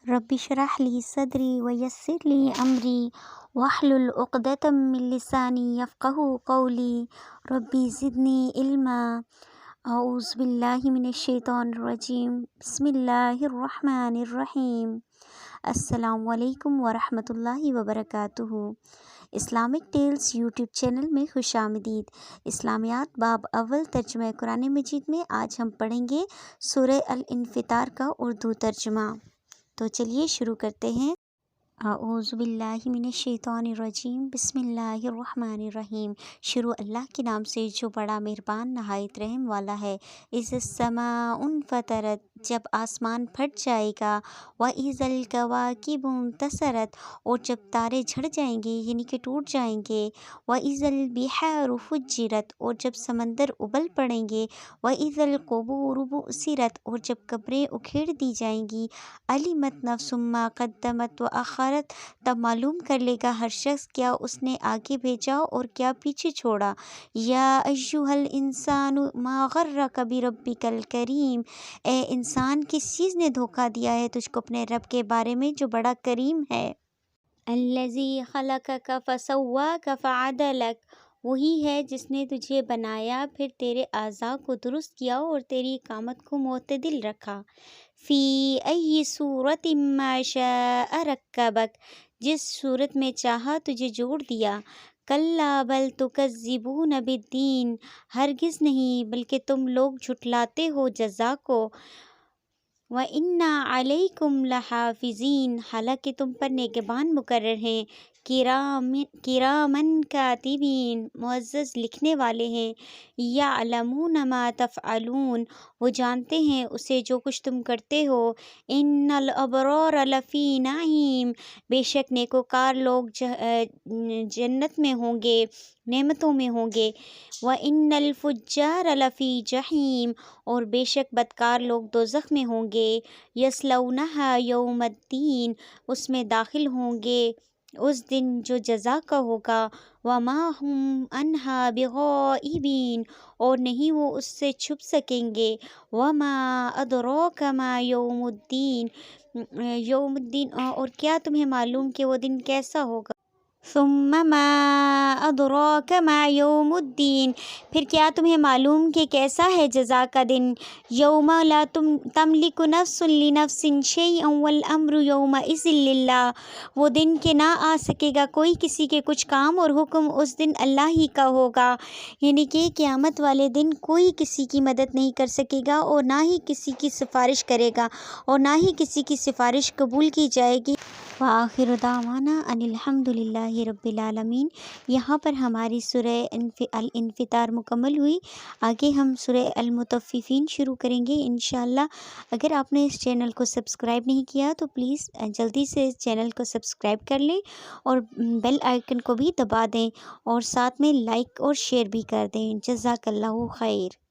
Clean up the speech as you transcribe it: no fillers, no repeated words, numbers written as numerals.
رب اشرح لی صدری ویسر لی امری واحلل عقدۃ من لسانی یفقہوا قولی ربی زدنی علما۔ اعوذ باللہ من الشیطان الرجیم، بسم اللہ الرحمن الرحیم۔ السلام علیکم ورحمۃ اللہ وبرکاتہ۔ اسلامک ٹیلز یوٹیوب چینل میں خوش آمدید۔ اسلامیات باب اول ترجمہ قرآن مجید میں آج ہم پڑھیں گے سورہ الانفطار کا اردو ترجمہ۔ تو چلیے شروع کرتے ہیں۔ اعوذ باللہ من الشیطان الرجیم، بسم اللہ الرحمن الرحیم۔ شروع اللہ کے نام سے جو بڑا مہربان نہایت رحم والا ہے۔ اذا السماء انفطرت، جب آسمان پھٹ جائے گا۔ واذا الکواکب انتثرت، اور جب تارے جھڑ جائیں گے یعنی کہ ٹوٹ جائیں گے۔ واذا البحار فجرت، اور جب سمندر ابل پڑیں گے۔ واذا القبور بعثرت، اور جب قبریں اکھیڑ دی جائیں گی۔ علمت نفس ما قدمت واخرت، تب معلوم کر لے گا ہر شخص کیا اس نے آگے بھیجا اور کیا پیچھے چھوڑا۔ یا ایھا الانسان ما غرک بربک الکریم، اے انسان کس چیز نے دھوکہ دیا ہے تجھ کو اپنے رب کے بارے میں جو بڑا کریم ہے۔ الذی خلقک فسواک فعدلک، وہی ہے جس نے تجھے بنایا پھر تیرے اعضاء کو درست کیا اور تیری قامت کو معتدل رکھا۔ فی ای صورت ما شاء رکبک، جس صورت میں چاہا تجھے جوڑ دیا۔ کلا بل تکذبون بالدین، ہرگز نہیں بلکہ تم لوگ جھٹلاتے ہو جزا کو۔ وَإِنَّ عَلَيْكُمْ لَحَافِظِينَ، حالانکہ تم پر نگہبان مقرر ہیں۔ کِرَامًا کاتبین، معزز لکھنے والے ہیں۔ یعلمون ما تفعلون، وہ جانتے ہیں اسے جو کچھ تم کرتے ہو۔ ان الابرار لفی نعیم، بے شک نیکوکار لوگ جنت میں ہوں گے، نعمتوں میں ہوں گے۔ وَإِنَّ الْفُجَّارَ لَفِي جَحِيمٍ، اور بے شک بدکار لوگ دوزخ میں ہوں گے۔ یصلونہا یوم الدین، اس میں داخل ہوں گے اس دن جو جزا کا ہوگا۔ وما ہم عنہا بغائبین، اور نہیں وہ اس سے چھپ سکیں گے۔ وما ادراک ما یوم الدین، اور کیا تمہیں معلوم کہ وہ دن کیسا ہوگا۔ ثم ما ادراک ما یوم الدین، پھر کیا تمہیں معلوم کہ کیسا ہے جزا کا دن۔ یوم لا تملک نفس لنفس شیئا والامر یومئذ للہ، وہ دن کہ نہ آ سکے گا کوئی کسی کے کچھ کام اور حکم اس دن اللہ ہی کا ہوگا۔ یعنی کہ قیامت والے دن کوئی کسی کی مدد نہیں کر سکے گا اور نہ ہی کسی کی سفارش کرے گا اور نہ ہی کسی کی سفارش قبول کی جائے گی۔ وآخر دعوانا ان الحمد للہ رب العالمین۔ یہاں پر ہماری سورہ الانفطار مکمل ہوئی۔ آگے ہم سورہ المطففین شروع کریں گے انشاءاللہ۔ اگر آپ نے اس چینل کو سبسکرائب نہیں کیا تو پلیز جلدی سے اس چینل کو سبسکرائب کر لیں اور بیل آئیکن کو بھی دبا دیں اور ساتھ میں لائک اور شیئر بھی کر دیں۔ جزاک اللہ خیر۔